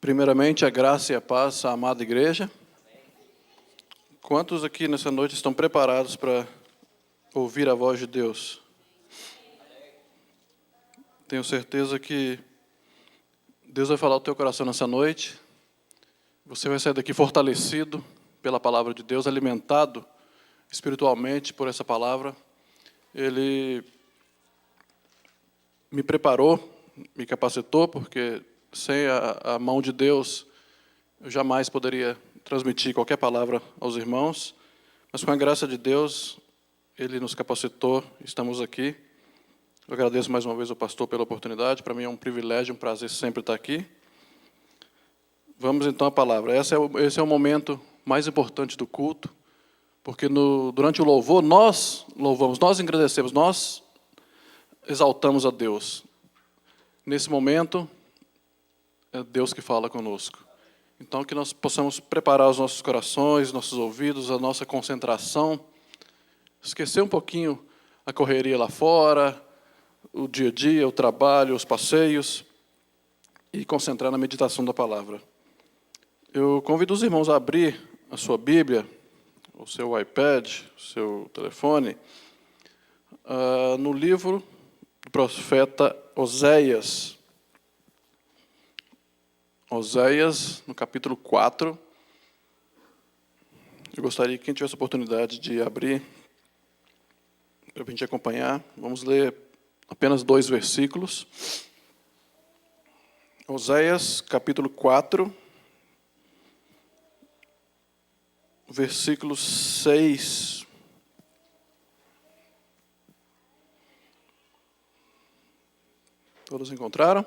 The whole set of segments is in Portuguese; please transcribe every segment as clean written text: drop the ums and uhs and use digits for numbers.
Primeiramente, a graça e a paz à amada igreja. Quantos aqui nessa noite estão preparados para ouvir a voz de Deus? Tenho certeza que Deus vai falar ao teu coração nessa noite. Você vai sair daqui fortalecido pela palavra de Deus, alimentado espiritualmente por essa palavra. Ele me preparou, me capacitou, porque sem a mão de Deus eu jamais poderia transmitir qualquer palavra aos irmãos, mas com a graça de Deus, Ele nos capacitou, estamos aqui. Eu agradeço mais uma vez ao pastor pela oportunidade, para mim é um privilégio, um prazer sempre estar aqui. Vamos então à palavra. Esse é o momento mais importante do culto, porque durante o louvor nós louvamos, nós engrandecemos, nós exaltamos a Deus. Nesse momento, é Deus que fala conosco. Então, que nós possamos preparar os nossos corações, nossos ouvidos, a nossa concentração, esquecer um pouquinho a correria lá fora, o dia a dia, o trabalho, os passeios, e concentrar na meditação da palavra. Eu convido os irmãos a abrir a sua Bíblia, o seu iPad, o seu telefone, no livro do profeta Oséias. Oséias, no capítulo 4. Eu gostaria que quem tivesse a oportunidade de abrir, para a gente acompanhar. Vamos ler apenas 2 versículos. Oséias, capítulo 4, versículo 6. Todos encontraram?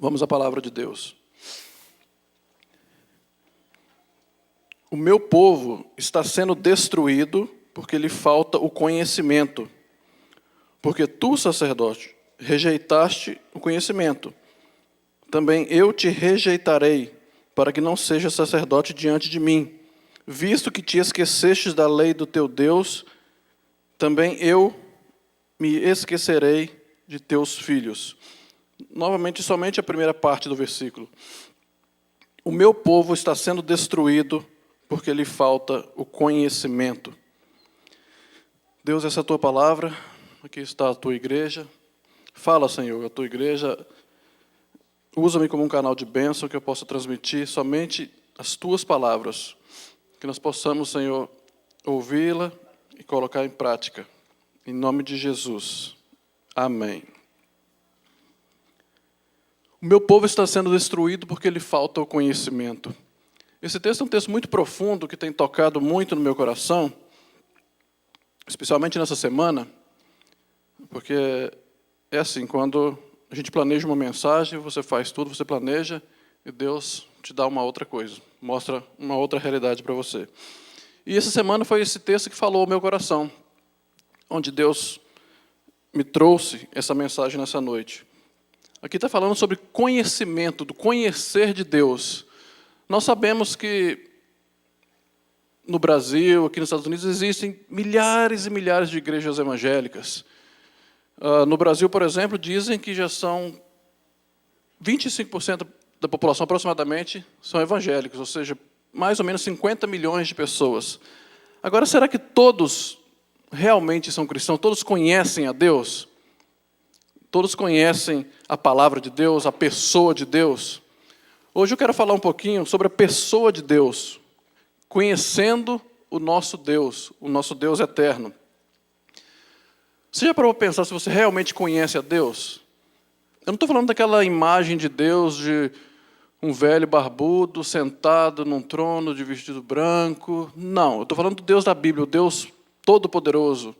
Vamos à palavra de Deus. O meu povo está sendo destruído porque lhe falta o conhecimento. Porque tu, sacerdote, rejeitaste o conhecimento. Também eu te rejeitarei, para que não sejas sacerdote diante de mim. Visto que te esquecestes da lei do teu Deus, também eu me esquecerei de teus filhos. Novamente, somente a primeira parte do versículo. O meu povo está sendo destruído porque lhe falta o conhecimento. Deus, essa é a tua palavra, aqui está a tua igreja. Fala, Senhor, a tua igreja, usa-me como um canal de bênção que eu possa transmitir somente as tuas palavras, que nós possamos, Senhor, ouvi-la e colocar em prática. Em nome de Jesus. Amém. O meu povo está sendo destruído porque lhe falta o conhecimento. Esse texto é um texto muito profundo que tem tocado muito no meu coração, especialmente nessa semana, porque é assim, quando a gente planeja uma mensagem, você faz tudo, você planeja, e Deus te dá uma outra coisa, mostra uma outra realidade para você. E essa semana foi esse texto que falou ao meu coração, onde Deus me trouxe essa mensagem nessa noite. Aqui está falando sobre conhecimento, do conhecer de Deus. Nós sabemos que no Brasil, aqui nos Estados Unidos, existem milhares e milhares de igrejas evangélicas. No Brasil, por exemplo, dizem que já são 25% da população, aproximadamente, são evangélicos, ou seja, mais ou menos 50 milhões de pessoas. Agora, será que todos realmente são cristãos? Todos conhecem a Deus? Todos conhecem a palavra de Deus, a pessoa de Deus? Hoje eu quero falar um pouquinho sobre a pessoa de Deus, conhecendo o nosso Deus eterno. Você já parou para pensar se você realmente conhece a Deus? Eu não estou falando daquela imagem de Deus de um velho barbudo sentado num trono de vestido branco. Não, eu estou falando do Deus da Bíblia, o Deus Todo-Poderoso,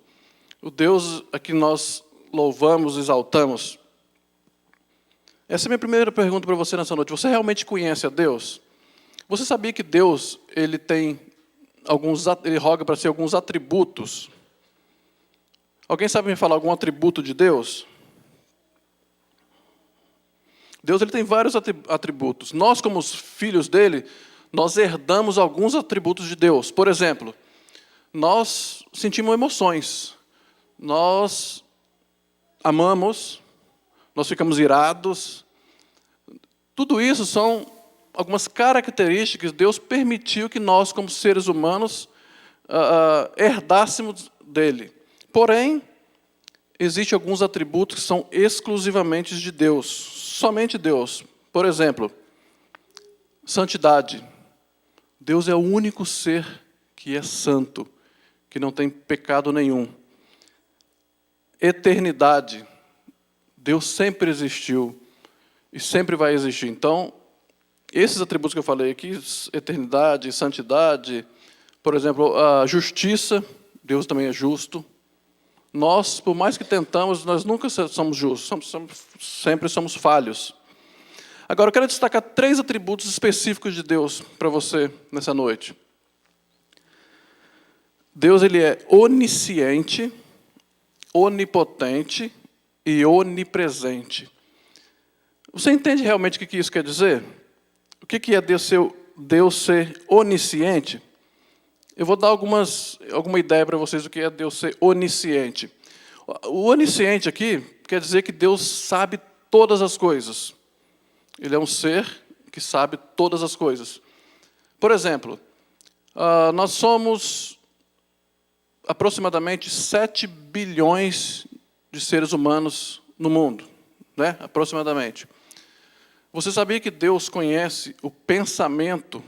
o Deus a que nós louvamos, exaltamos. Essa é a minha primeira pergunta para você nessa noite. Você realmente conhece a Deus? Você sabia que Deus, ele roga para si alguns atributos? Alguém sabe me falar algum atributo de Deus? Deus, ele tem vários atributos. Nós, como os filhos dele, nós herdamos alguns atributos de Deus. Por exemplo, nós sentimos emoções. Nós amamos, nós ficamos irados. Tudo isso são algumas características que Deus permitiu que nós, como seres humanos, herdássemos dele. Porém, existem alguns atributos que são exclusivamente de Deus, somente Deus. Por exemplo, santidade. Deus é o único ser que é santo, que não tem pecado nenhum. Eternidade. Deus sempre existiu e sempre vai existir. Então, esses atributos que eu falei aqui, eternidade, santidade, por exemplo, a justiça, Deus também é justo. Nós, por mais que tentamos, nós nunca somos justos, sempre somos falhos. Agora, eu quero destacar 3 atributos específicos de Deus para você nessa noite. Deus, ele é onisciente, onipotente e onipresente. Você entende realmente o que isso quer dizer? O que é Deus ser onisciente? Eu vou dar alguma ideia para vocês do que é Deus ser onisciente. O onisciente aqui quer dizer que Deus sabe todas as coisas. Ele é um ser que sabe todas as coisas. Por exemplo, nós somos aproximadamente 7 bilhões de seres humanos no mundo, né? Aproximadamente. Você sabia que Deus conhece o pensamento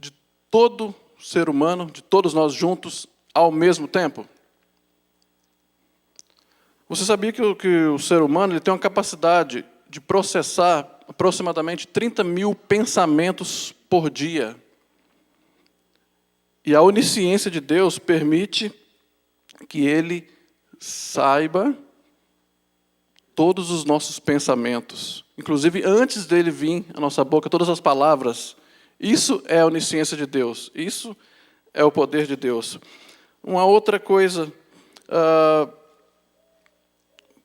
de todo ser humano, de todos nós juntos, ao mesmo tempo? Você sabia que o ser humano ele tem uma capacidade de processar aproximadamente 30 mil pensamentos por dia? E a onisciência de Deus permite que Ele saiba todos os nossos pensamentos. Inclusive, antes dele vir à nossa boca, todas as palavras. Isso é a onisciência de Deus. Isso é o poder de Deus. Uma outra coisa,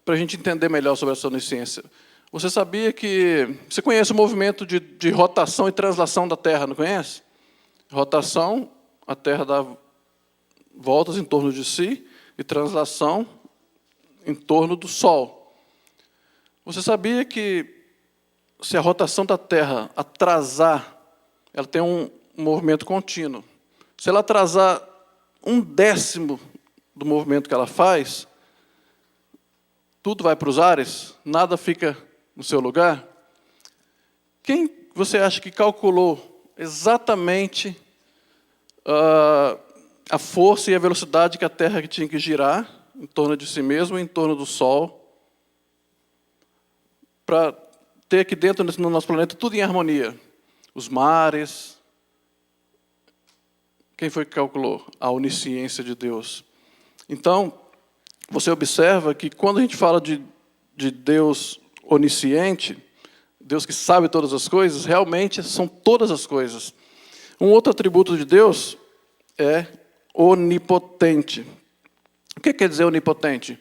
para a gente entender melhor sobre essa onisciência. Você sabia que... Você conhece o movimento de rotação e translação da Terra, não conhece? Rotação, a Terra dá voltas em torno de si, e translação em torno do Sol. Você sabia que se a rotação da Terra atrasar, ela tem um movimento contínuo. Se ela atrasar 1/10 do movimento que ela faz, tudo vai para os ares, nada fica no seu lugar? Quem você acha que calculou exatamente a força e a velocidade que a Terra tinha que girar em torno de si mesma, em torno do Sol, para ter aqui dentro no nosso planeta tudo em harmonia? Os mares. Quem foi que calculou? A onisciência de Deus. Então, você observa que quando a gente fala de Deus onisciente, Deus que sabe todas as coisas, realmente são todas as coisas. Um outro atributo de Deus é onipotente. O que quer dizer onipotente?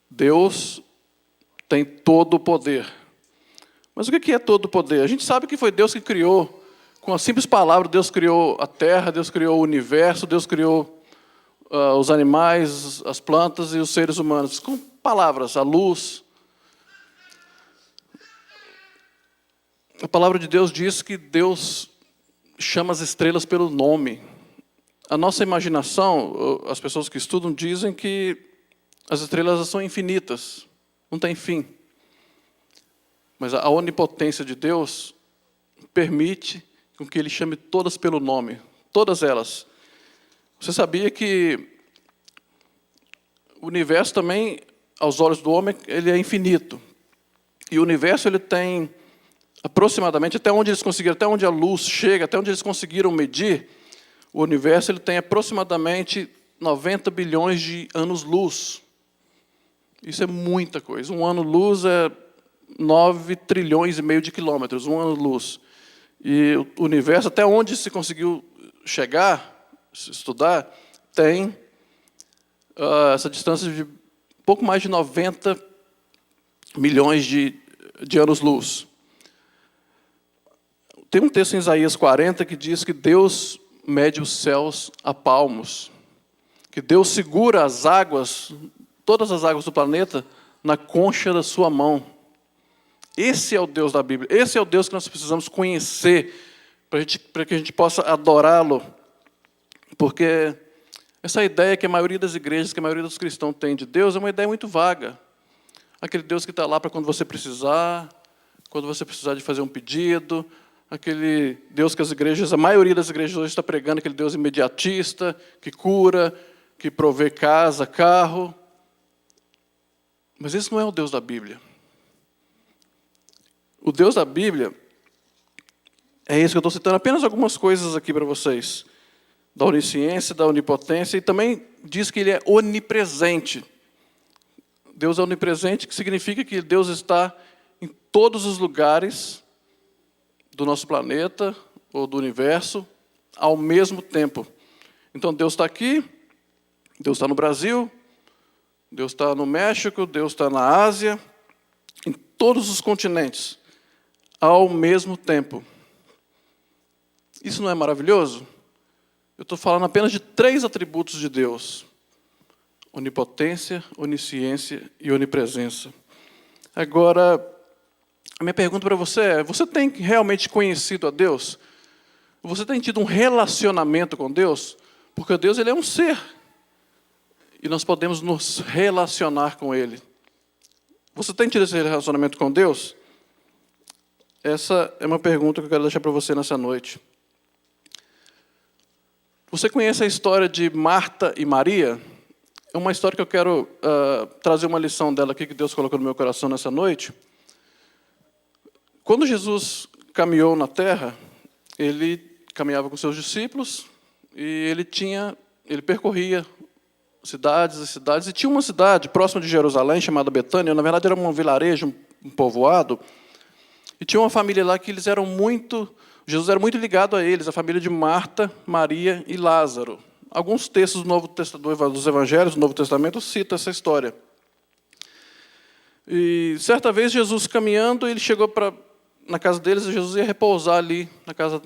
Deus tem todo o poder. Mas o que é todo o poder? A gente sabe que foi Deus que criou, com a simples palavra, Deus criou a terra, Deus criou o universo, Deus criou os animais, as plantas e os seres humanos. Com palavras, a luz. A palavra de Deus diz que Deus chama as estrelas pelo nome. A nossa imaginação, as pessoas que estudam dizem que as estrelas são infinitas, não tem fim. Mas a onipotência de Deus permite com que Ele chame todas pelo nome, todas elas. Você sabia que o universo também, aos olhos do homem, ele é infinito. E o universo ele tem aproximadamente, até onde eles conseguiram, até onde a luz chega, até onde eles conseguiram medir, o universo ele tem aproximadamente 90 bilhões de anos-luz. Isso é muita coisa. Um ano-luz é 9 trilhões e meio de quilômetros, um ano-luz. E o universo, até onde se conseguiu chegar, se estudar, tem essa distância de pouco mais de 90 milhões de anos-luz. Tem um texto em Isaías 40 que diz que Deus mede os céus a palmos, que Deus segura as águas, todas as águas do planeta, na concha da sua mão. Esse é o Deus da Bíblia. Esse é o Deus que nós precisamos conhecer para que a gente possa adorá-lo. Porque essa ideia que a maioria das igrejas, que a maioria dos cristãos tem de Deus, é uma ideia muito vaga. Aquele Deus que está lá para quando você precisar de fazer um pedido, aquele Deus que a maioria das igrejas hoje está pregando, aquele Deus imediatista, que cura, que provê casa, carro. Mas esse não é o Deus da Bíblia. O Deus da Bíblia é esse que eu estou citando apenas algumas coisas aqui para vocês. Da onisciência, da onipotência, e também diz que ele é onipresente. Deus é onipresente, que significa que Deus está em todos os lugares do nosso planeta ou do universo ao mesmo tempo. Então Deus está aqui, Deus está no Brasil, Deus está no México, Deus está na Ásia, em todos os continentes, ao mesmo tempo. Isso não é maravilhoso? Eu estou falando apenas de 3 atributos de Deus: onipotência, onisciência e onipresença. Agora, a minha pergunta para você é: você tem realmente conhecido a Deus? Você tem tido um relacionamento com Deus? Porque Deus, ele é um ser. E nós podemos nos relacionar com Ele. Você tem tido esse relacionamento com Deus? Essa é uma pergunta que eu quero deixar para você nessa noite. Você conhece a história de Marta e Maria? É uma história que eu quero trazer uma lição dela aqui, que Deus colocou no meu coração nessa noite. Quando Jesus caminhou na terra, ele caminhava com seus discípulos e ele percorria cidades e cidades. E tinha uma cidade próxima de Jerusalém, chamada Betânia. Na verdade, era um vilarejo, um povoado. E tinha uma família lá que Jesus era muito ligado a eles, a família de Marta, Maria e Lázaro. Alguns textos dos Evangelhos do Novo Testamento citam essa história. E certa vez, Jesus caminhando, ele chegou na casa deles, e Jesus ia repousar ali na casa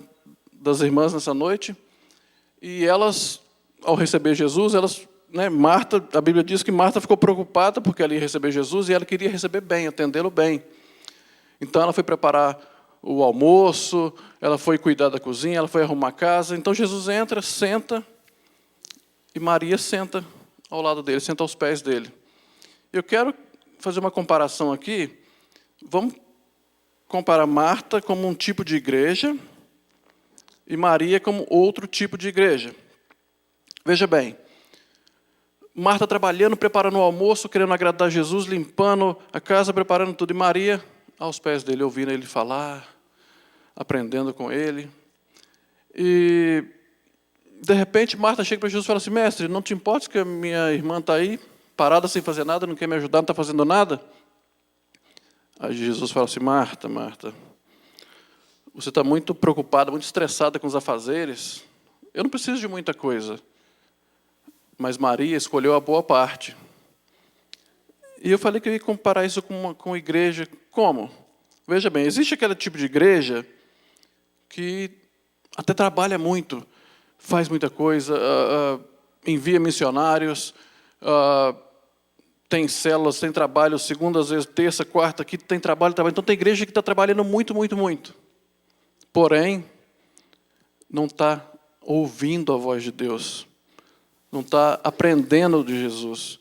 das irmãs nessa noite. E elas, ao receber Jesus, Marta, a Bíblia diz que Marta ficou preocupada porque ela ia receber Jesus e ela queria receber bem, atendê-lo bem. Então ela foi preparar o almoço, ela foi cuidar da cozinha, ela foi arrumar a casa. Então Jesus entra, senta, e Maria senta ao lado dele, senta aos pés dele. Eu quero fazer uma comparação aqui. Vamos comparar Marta como um tipo de igreja e Maria como outro tipo de igreja. Veja bem, Marta trabalhando, preparando o almoço, querendo agradar Jesus, limpando a casa, preparando tudo, e Maria aos pés dele, ouvindo ele falar, aprendendo com ele. E, de repente, Marta chega para Jesus e fala assim: mestre, não te importa que a minha irmã está aí, parada sem fazer nada, não quer me ajudar, não está fazendo nada? Aí Jesus fala assim: Marta, Marta, você está muito preocupada, muito estressada com os afazeres. Eu não preciso de muita coisa. Mas Maria escolheu a boa parte. E eu falei que eu ia comparar isso com a igreja. Como? Veja bem, existe aquele tipo de igreja que até trabalha muito, faz muita coisa, envia missionários, tem células, tem trabalho, segunda, às vezes, terça, quarta, aqui tem trabalho. Então tem igreja que está trabalhando muito, muito, muito. Porém, não está ouvindo a voz de Deus. Não está aprendendo de Jesus.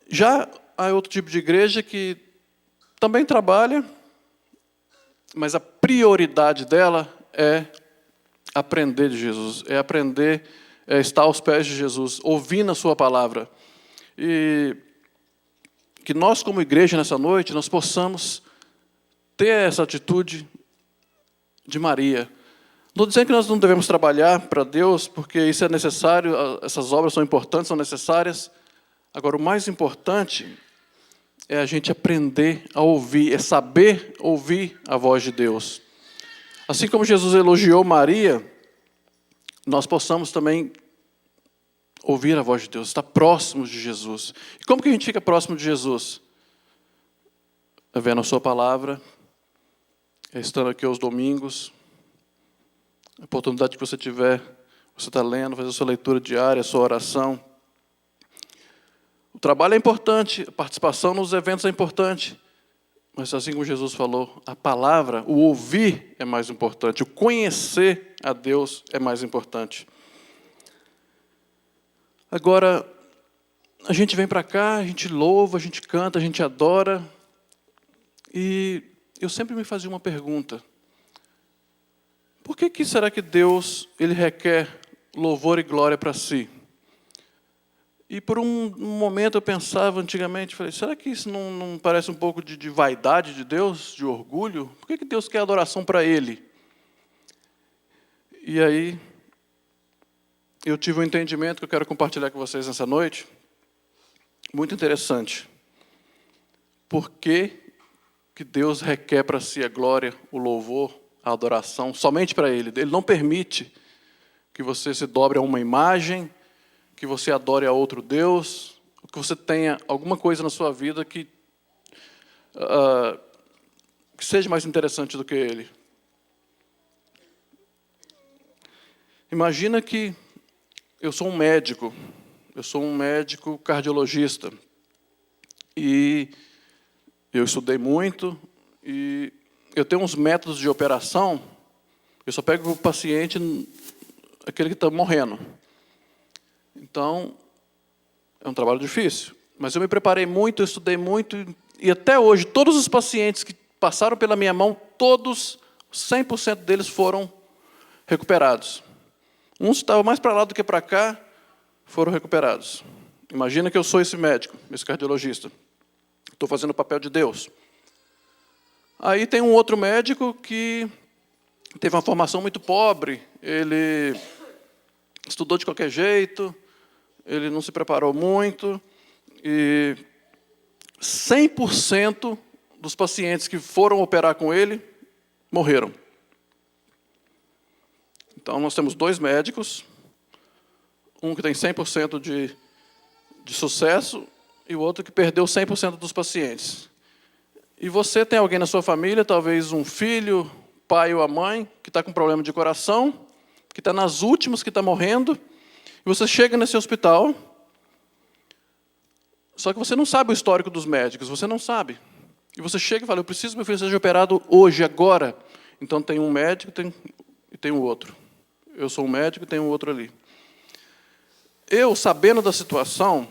Já há outro tipo de igreja que também trabalha, mas a prioridade dela é aprender de Jesus, é aprender, é estar aos pés de Jesus, ouvindo a sua palavra. E que nós, como igreja, nessa noite, nós possamos ter essa atitude de Maria. Não estou dizendo que nós não devemos trabalhar para Deus, porque isso é necessário, essas obras são importantes, são necessárias. Agora, o mais importante é a gente aprender a ouvir, é saber ouvir a voz de Deus. Assim como Jesus elogiou Maria, nós possamos também ouvir a voz de Deus, estar próximos de Jesus. E como que a gente fica próximo de Jesus? É vendo a sua palavra, é estando aqui aos domingos, a oportunidade que você tiver, você está lendo, fazer a sua leitura diária, a sua oração. O trabalho é importante, a participação nos eventos é importante, Mas assim como Jesus falou, a palavra, o ouvir é mais importante, o conhecer a Deus é mais importante. Agora, a gente vem para cá, a gente louva, a gente canta, a gente adora, e eu sempre me fazia uma pergunta. Por que será que Deus ele requer louvor e glória para si? E por um momento eu pensava antigamente, falei, será que isso não parece um pouco de vaidade de Deus, de orgulho? Por que Deus quer adoração para Ele? E aí, eu tive um entendimento que eu quero compartilhar com vocês nessa noite, muito interessante. Por que Deus requer para si a glória, o louvor, a adoração, somente para Ele? Ele não permite que você se dobre a uma imagem, que você adore a outro Deus, que você tenha alguma coisa na sua vida que seja mais interessante do que Ele. Imagina que eu sou um médico cardiologista, e eu estudei muito, e eu tenho uns métodos de operação, eu só pego o paciente, aquele que está morrendo. Então, é um trabalho difícil. Mas eu me preparei muito, eu estudei muito, e até hoje, todos os pacientes que passaram pela minha mão, todos, 100% deles foram recuperados. Uns estavam mais para lá do que para cá, foram recuperados. Imagina que eu sou esse médico, esse cardiologista. Estou fazendo o papel de Deus. Aí tem um outro médico que teve uma formação muito pobre, ele estudou de qualquer jeito, ele não se preparou muito, e 100% dos pacientes que foram operar com ele morreram. Então, nós temos 2 médicos, um que tem 100% de sucesso e o outro que perdeu 100% dos pacientes. E você tem alguém na sua família, talvez um filho, pai ou a mãe, que está com problema de coração, que está nas últimas, que está morrendo, e você chega nesse hospital, só que você não sabe o histórico dos médicos, você não sabe. E você chega e fala, eu preciso que meu filho seja operado hoje, agora. Então tem um médico e tem o outro. Eu sou um médico e tem um outro ali. Eu, sabendo da situação,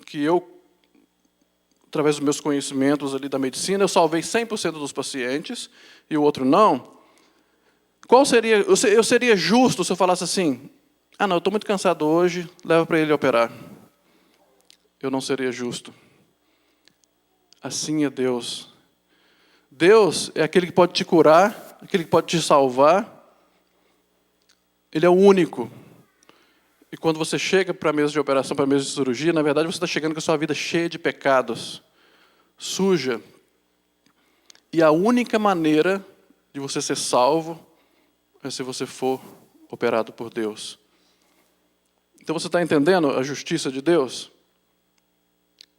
que eu, através dos meus conhecimentos ali da medicina, eu salvei 100% dos pacientes e o outro não. Qual seria? Eu seria justo se eu falasse assim, não, eu estou muito cansado hoje, leva para ele operar. Eu não seria justo. Assim é Deus. Deus é aquele que pode te curar, aquele que pode te salvar. Ele é o único. E quando você chega para a mesa de operação, para a mesa de cirurgia, na verdade você está chegando com a sua vida cheia de pecados, suja. E a única maneira de você ser salvo é se você for operado por Deus. Então você está entendendo a justiça de Deus?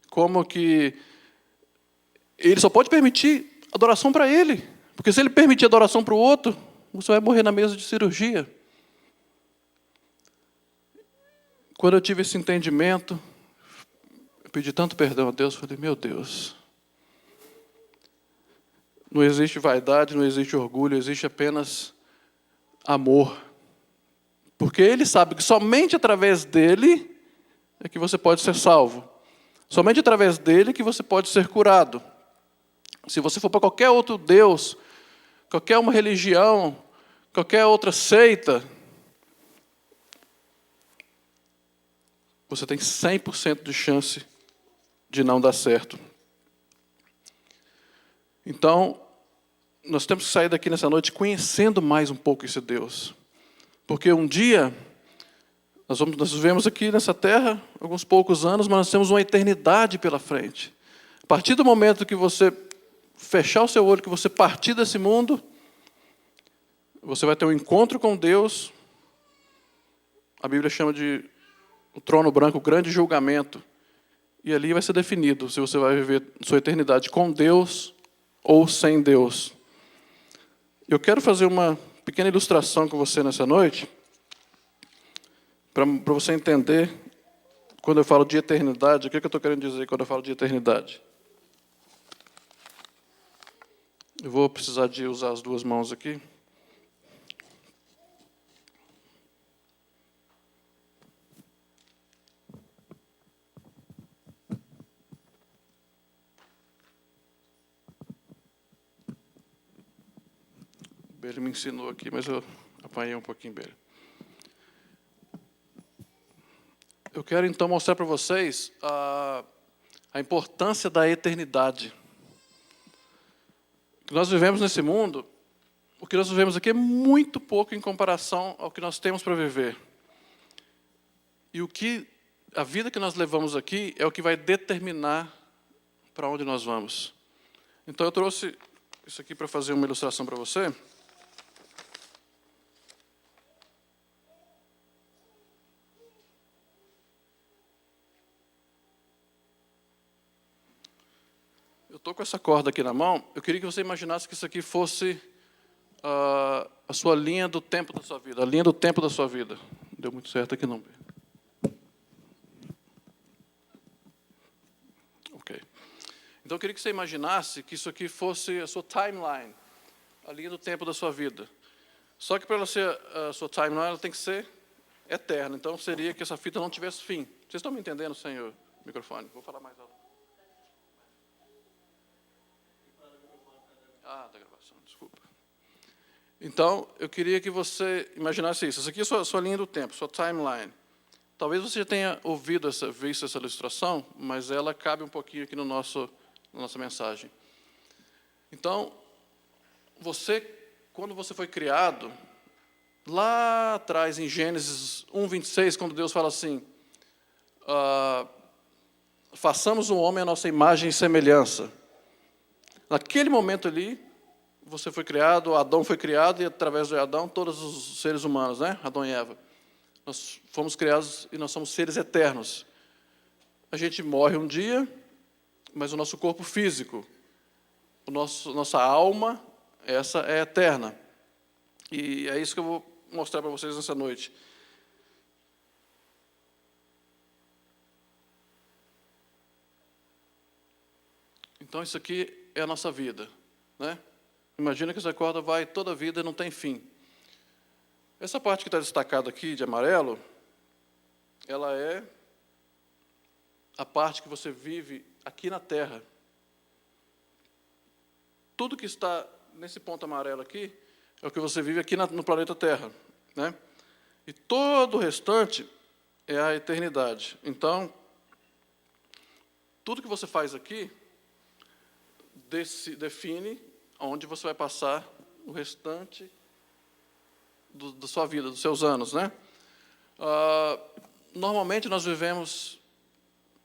Como que Ele só pode permitir adoração para Ele. Porque se Ele permitir adoração para o outro, você vai morrer na mesa de cirurgia. Quando eu tive esse entendimento, eu pedi tanto perdão a Deus, falei, meu Deus, não existe vaidade, não existe orgulho, existe apenas amor. Porque Ele sabe que somente através dEle é que você pode ser salvo. Somente através dEle que você pode ser curado. Se você for para qualquer outro Deus, qualquer uma religião, qualquer outra seita, você tem 100% de chance de não dar certo. Então, nós temos que sair daqui nessa noite conhecendo mais um pouco esse Deus. Porque um dia, nós vivemos aqui nessa terra, alguns poucos anos, mas nós temos uma eternidade pela frente. A partir do momento que você fechar o seu olho, que você partir desse mundo, você vai ter um encontro com Deus. A Bíblia chama de o trono branco, o grande julgamento. E ali vai ser definido se você vai viver sua eternidade com Deus ou sem Deus. Eu quero fazer uma pequena ilustração com você nessa noite, para você entender, quando eu falo de eternidade, o que eu estou querendo dizer quando eu falo de eternidade. Eu vou precisar de usar as duas mãos aqui. Ele me ensinou aqui, mas eu apanhei um pouquinho dele. Eu quero então mostrar para vocês a importância da eternidade. Que nós vivemos nesse mundo, o que nós vivemos aqui é muito pouco em comparação ao que nós temos para viver. E a vida que nós levamos aqui é o que vai determinar para onde nós vamos. Então eu trouxe isso aqui para fazer uma ilustração para você. Eu estou com essa corda aqui na mão, eu queria que você imaginasse que isso aqui fosse a sua linha do tempo da sua vida, a linha do tempo da sua vida. Deu muito certo aqui não. Ok. Então eu queria que você imaginasse que isso aqui fosse a sua timeline, a linha do tempo da sua vida. Só que para ela ser a sua timeline, ela tem que ser eterna. Então seria que essa fita não tivesse fim. Vocês estão me entendendo, senhor microfone? Vou falar mais alto. Da gravação, desculpa. Então, eu queria que você imaginasse isso. Essa aqui é a sua linha do tempo, sua timeline. Talvez você já tenha visto essa ilustração, mas ela cabe um pouquinho aqui na nossa mensagem. Então, quando você foi criado, lá atrás, em Gênesis 1:26, quando Deus fala assim, façamos o homem à nossa imagem e semelhança. Naquele momento ali, você foi criado, Adão foi criado, e através de Adão, todos os seres humanos, né? Adão e Eva. Nós fomos criados e nós somos seres eternos. A gente morre um dia, mas o nosso corpo físico, nossa alma, essa é eterna. E é isso que eu vou mostrar para vocês nessa noite. Então, isso aqui é a nossa vida, né? Imagina que essa corda vai toda a vida e não tem fim. Essa parte que está destacada aqui, de amarelo, ela é a parte que você vive aqui na Terra. Tudo que está nesse ponto amarelo aqui é o que você vive aqui no planeta Terra, né? E todo o restante é a eternidade. Então, tudo que você faz aqui define onde você vai passar o restante da sua vida, dos seus anos, né? Normalmente nós vivemos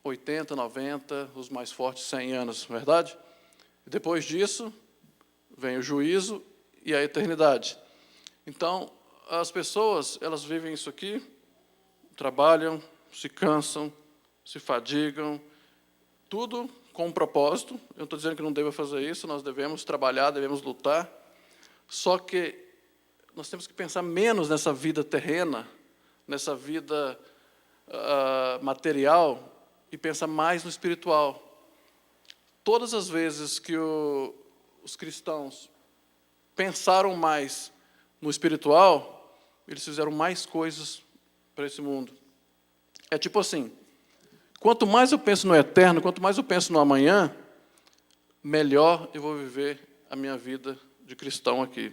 80, 90, os mais fortes 100 anos, verdade? E depois disso vem o juízo e a eternidade. Então, as pessoas, elas vivem isso aqui, trabalham, se cansam, se fadigam, tudo com um propósito. Eu não estou dizendo que não deva fazer isso, nós devemos trabalhar, devemos lutar. Só que nós temos que pensar menos nessa vida terrena, nessa vida material, e pensar mais no espiritual. Todas as vezes que os cristãos pensaram mais no espiritual, eles fizeram mais coisas para esse mundo. É tipo assim, quanto mais eu penso no eterno, quanto mais eu penso no amanhã, melhor eu vou viver a minha vida de cristão aqui.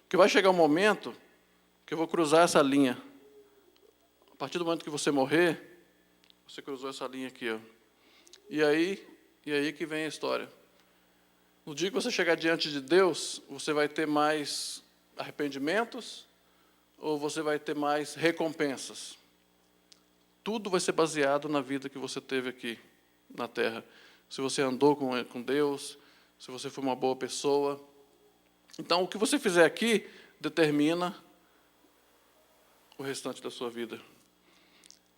Porque vai chegar um momento que eu vou cruzar essa linha. A partir do momento que você morrer, você cruzou essa linha aqui, ó. E aí que vem a história. No dia que você chegar diante de Deus, você vai ter mais arrependimentos ou você vai ter mais recompensas? Tudo vai ser baseado na vida que você teve aqui na Terra. Se você andou com Deus, se você foi uma boa pessoa. Então, o que você fizer aqui determina o restante da sua vida.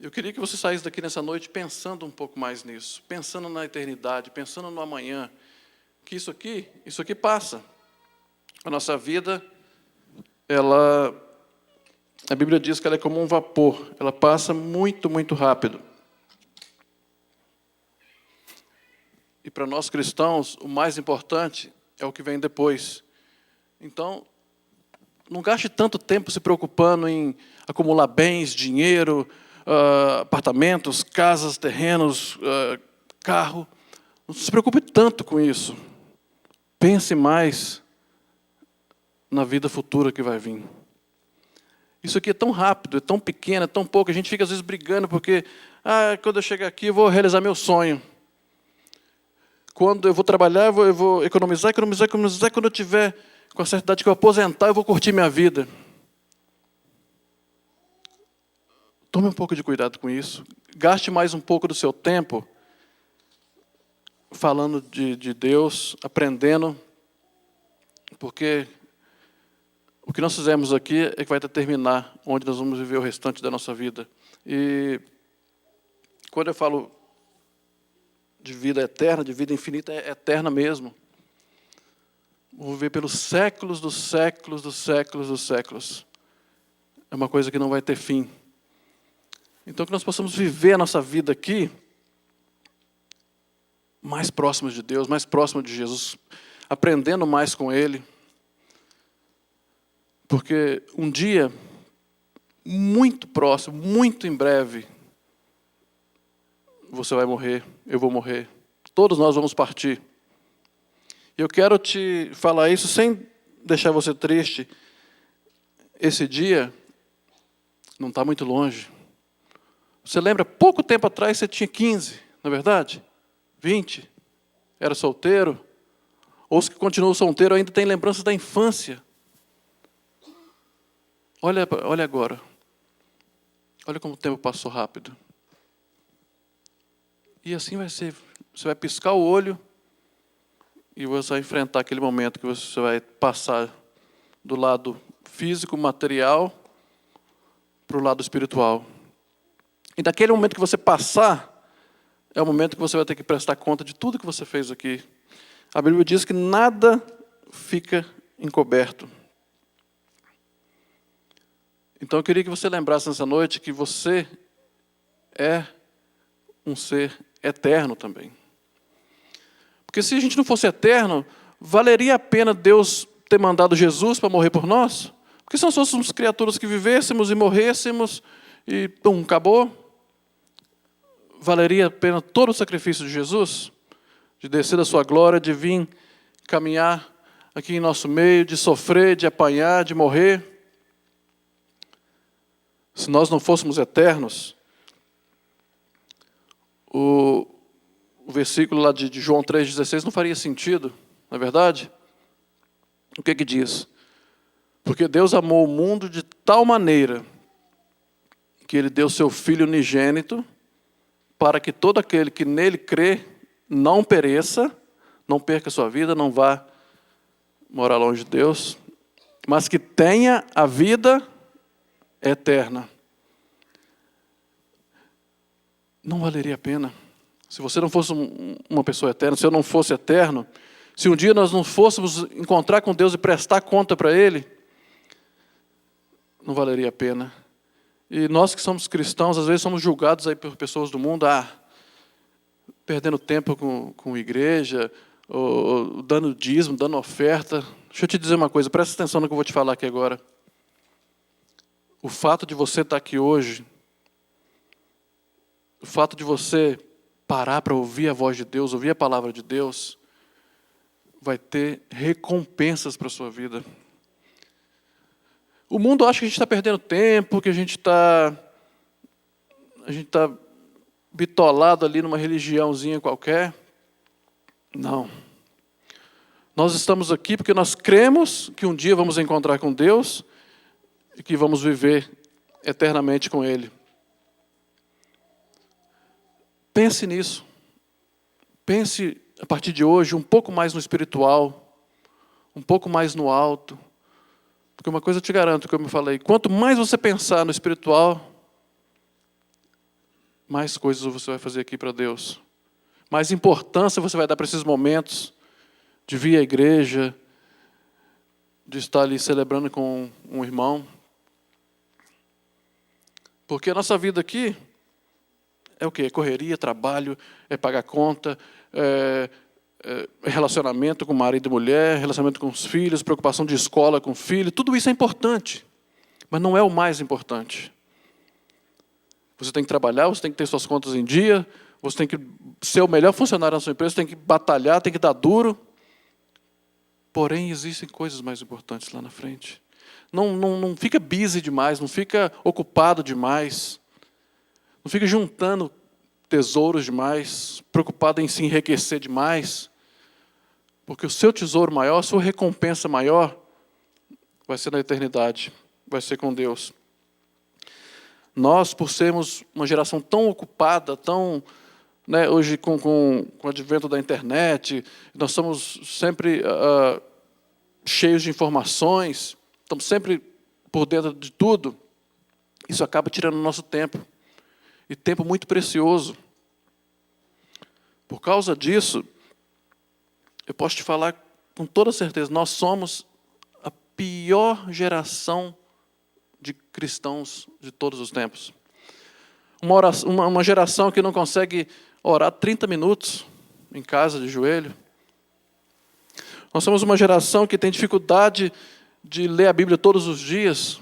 Eu queria que você saísse daqui nessa noite pensando um pouco mais nisso, pensando na eternidade, pensando no amanhã, que isso aqui passa. A nossa vida, a Bíblia diz que ela é como um vapor, ela passa muito, muito rápido. E para nós cristãos, o mais importante é o que vem depois. Então, não gaste tanto tempo se preocupando em acumular bens, dinheiro, apartamentos, casas, terrenos, carro. Não se preocupe tanto com isso. Pense mais na vida futura que vai vir. Isso aqui é tão rápido, é tão pequeno, é tão pouco. A gente fica às vezes brigando porque, quando eu chegar aqui eu vou realizar meu sonho. Quando eu vou trabalhar, eu vou economizar. Quando eu tiver com a certa idade que eu aposentar, eu vou curtir minha vida. Tome um pouco de cuidado com isso. Gaste mais um pouco do seu tempo falando de Deus, aprendendo, porque o que nós fizemos aqui é que vai determinar onde nós vamos viver o restante da nossa vida. E quando eu falo de vida eterna, de vida infinita, é eterna mesmo. Vou viver pelos séculos dos séculos dos séculos dos séculos. É uma coisa que não vai ter fim. Então, que nós possamos viver a nossa vida aqui mais próximos de Deus, mais próximos de Jesus, aprendendo mais com Ele. Porque um dia, muito próximo, muito em breve, você vai morrer, eu vou morrer, todos nós vamos partir. E eu quero te falar isso sem deixar você triste. Esse dia não está muito longe. Você lembra, pouco tempo atrás você tinha 15, não é verdade? 20, era solteiro. Ou os que continuam solteiro ainda têm lembranças da infância. Olha agora. Olha como o tempo passou rápido. E assim vai ser. Você vai piscar o olho e você vai enfrentar aquele momento que você vai passar do lado físico, material, para o lado espiritual. E naquele momento que você passar, é o momento que você vai ter que prestar conta de tudo que você fez aqui. A Bíblia diz que nada fica encoberto. Então eu queria que você lembrasse nessa noite que você é um ser eterno também. Porque se a gente não fosse eterno, valeria a pena Deus ter mandado Jesus para morrer por nós? Porque se nós fôssemos criaturas que vivêssemos e morrêssemos e pum, acabou, valeria a pena todo o sacrifício de Jesus? De descer da sua glória, de vir caminhar aqui em nosso meio, de sofrer, de apanhar, de morrer? Se nós não fôssemos eternos, o versículo lá de João 3,16 não faria sentido, não é verdade? O que diz? Porque Deus amou o mundo de tal maneira que Ele deu seu Filho unigênito para que todo aquele que nele crê não pereça, não perca sua vida, não vá morar longe de Deus, mas que tenha a vida eterna. Não valeria a pena. Se você não fosse uma pessoa eterna, se eu não fosse eterno, se um dia nós não fôssemos encontrar com Deus e prestar conta para Ele, não valeria a pena. E nós que somos cristãos, às vezes somos julgados aí por pessoas do mundo, perdendo tempo com igreja, ou dando dízimo, dando oferta. Deixa eu te dizer uma coisa, presta atenção no que eu vou te falar aqui agora. O fato de você estar aqui hoje, o fato de você parar para ouvir a voz de Deus, ouvir a palavra de Deus, vai ter recompensas para a sua vida. O mundo acha que a gente está perdendo tempo, que a gente está bitolado ali numa religiãozinha qualquer. Não. Nós estamos aqui porque nós cremos que um dia vamos encontrar com Deus e que vamos viver eternamente com Ele. Pense nisso. Pense, a partir de hoje, um pouco mais no espiritual, um pouco mais no alto. Porque uma coisa eu te garanto, como eu falei, quanto mais você pensar no espiritual, mais coisas você vai fazer aqui para Deus. Mais importância você vai dar para esses momentos de vir à igreja, de estar ali celebrando com um irmão. Porque a nossa vida aqui é o quê? É correria, trabalho, é pagar conta, relacionamento com marido e mulher, relacionamento com os filhos, preocupação de escola com o filho, tudo isso é importante, mas não é o mais importante. Você tem que trabalhar, você tem que ter suas contas em dia, você tem que ser o melhor funcionário na sua empresa, tem que batalhar, tem que dar duro. Porém, existem coisas mais importantes lá na frente. Não fica busy demais, não fica ocupado demais, não fica juntando tesouros demais, preocupado em se enriquecer demais, porque o seu tesouro maior, a sua recompensa maior, vai ser na eternidade, vai ser com Deus. Nós, por sermos uma geração tão ocupada, tão, hoje com o advento da internet, nós somos sempre cheios de informações, estamos sempre por dentro de tudo, isso acaba tirando o nosso tempo, e tempo muito precioso. Por causa disso, eu posso te falar com toda certeza, nós somos a pior geração de cristãos de todos os tempos. Uma geração que não consegue orar 30 minutos em casa, de joelho. Nós somos uma geração que tem dificuldade de ler a Bíblia todos os dias.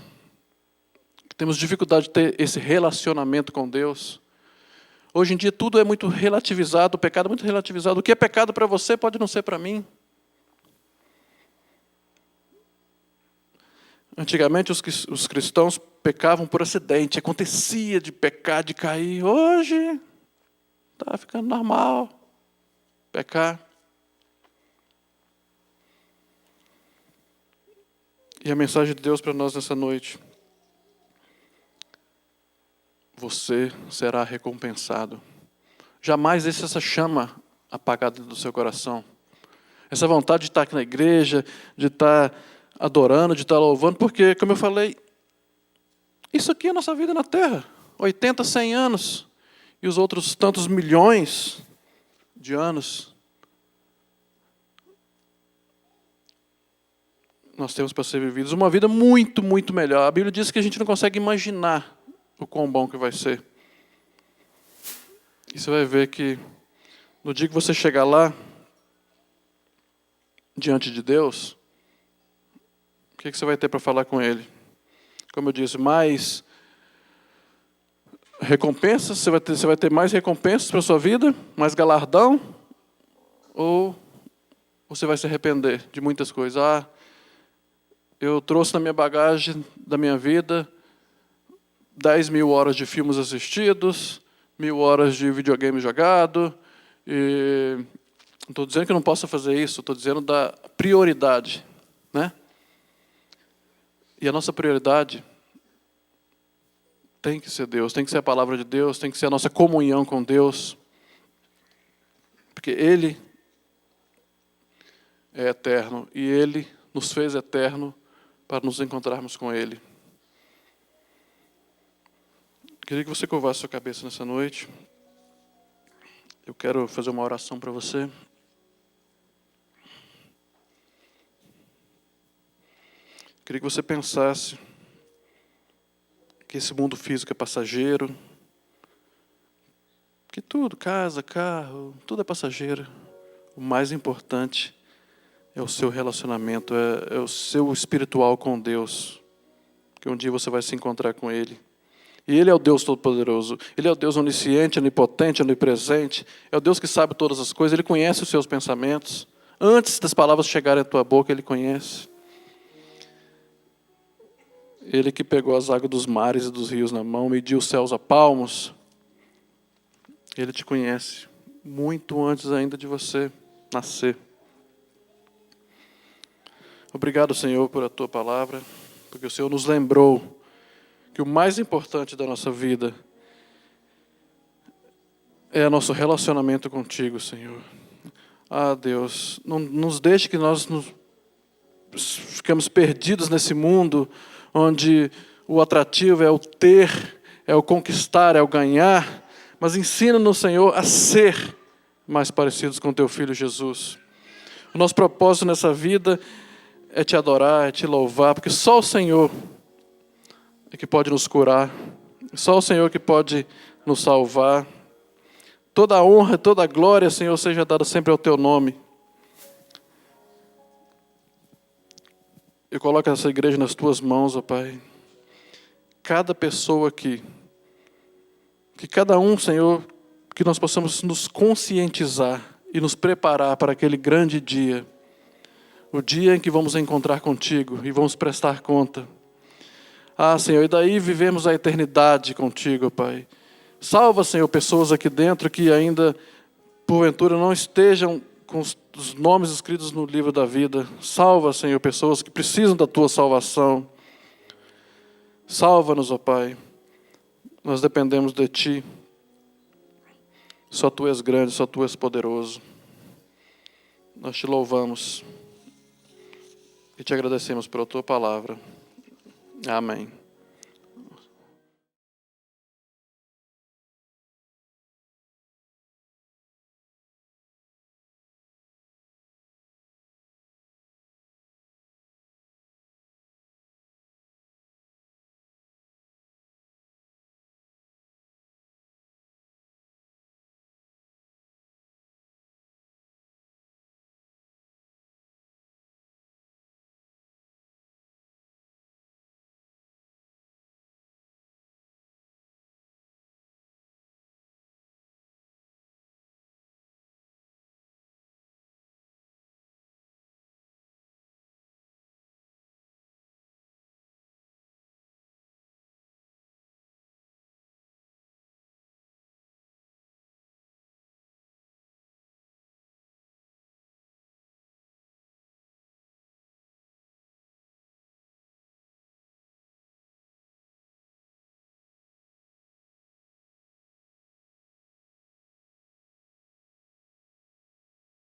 Temos dificuldade de ter esse relacionamento com Deus. Hoje em dia tudo é muito relativizado, o pecado é muito relativizado. O que é pecado para você pode não ser para mim. Antigamente os cristãos pecavam por acidente, acontecia de pecar, de cair. Hoje está ficando normal pecar. E a mensagem de Deus para nós nessa noite: você será recompensado. Jamais deixe essa chama apagada do seu coração. Essa vontade de estar aqui na igreja, de estar adorando, de estar louvando, porque, como eu falei, isso aqui é a nossa vida na Terra. 80, 100 anos. E os outros tantos milhões de anos nós temos para ser vividos. Uma vida muito, muito melhor. A Bíblia diz que a gente não consegue imaginar o quão bom que vai ser. E você vai ver que no dia que você chegar lá, diante de Deus, o que você vai ter para falar com Ele? Como eu disse, mais recompensas, você vai ter mais recompensas para a sua vida, mais galardão, ou você vai se arrepender de muitas coisas? Eu trouxe na minha bagagem da minha vida 10.000 horas de filmes assistidos, 1.000 horas de videogame jogado. E não estou dizendo que eu não possa fazer isso, estou dizendo da prioridade, né? E a nossa prioridade tem que ser Deus, tem que ser a palavra de Deus, tem que ser a nossa comunhão com Deus. Porque Ele é eterno e Ele nos fez eterno para nos encontrarmos com Ele. Queria que você curvasse sua cabeça nessa noite. Eu quero fazer uma oração para você. Queria que você pensasse que esse mundo físico é passageiro, que tudo, casa, carro, tudo é passageiro. O mais importante é o seu relacionamento, é o seu espiritual com Deus, que um dia você vai se encontrar com Ele. E Ele é o Deus Todo-Poderoso, Ele é o Deus onisciente, onipotente, onipresente, é o Deus que sabe todas as coisas, Ele conhece os seus pensamentos. Antes das palavras chegarem à tua boca, Ele conhece. Ele que pegou as águas dos mares e dos rios na mão, mediu os céus a palmos. Ele te conhece muito antes ainda de você nascer. Obrigado, Senhor, por a Tua palavra, porque o Senhor nos lembrou que o mais importante da nossa vida é o nosso relacionamento contigo, Senhor. Deus, não nos deixe que nós ficamos perdidos nesse mundo onde o atrativo é o ter, é o conquistar, é o ganhar, mas ensina-nos, Senhor, a ser mais parecidos com Teu Filho Jesus. O nosso propósito nessa vida é Te adorar, é Te louvar, porque só o Senhor é que pode nos curar, só o Senhor que pode nos salvar. Toda a honra, toda a glória, Senhor, seja dada sempre ao Teu nome. Eu coloco essa igreja nas tuas mãos, ó Pai. Cada pessoa aqui, que cada um, Senhor, que nós possamos nos conscientizar e nos preparar para aquele grande dia, o dia em que vamos encontrar contigo e vamos prestar conta. Ah, Senhor, e daí vivemos a eternidade contigo, Pai. Salva, Senhor, pessoas aqui dentro que ainda, porventura, não estejam com os nomes escritos no livro da vida. Salva, Senhor, pessoas que precisam da tua salvação. Salva-nos, ó Pai. Nós dependemos de Ti. Só Tu és grande, só Tu és poderoso. Nós Te louvamos e Te agradecemos pela Tua palavra. Amém.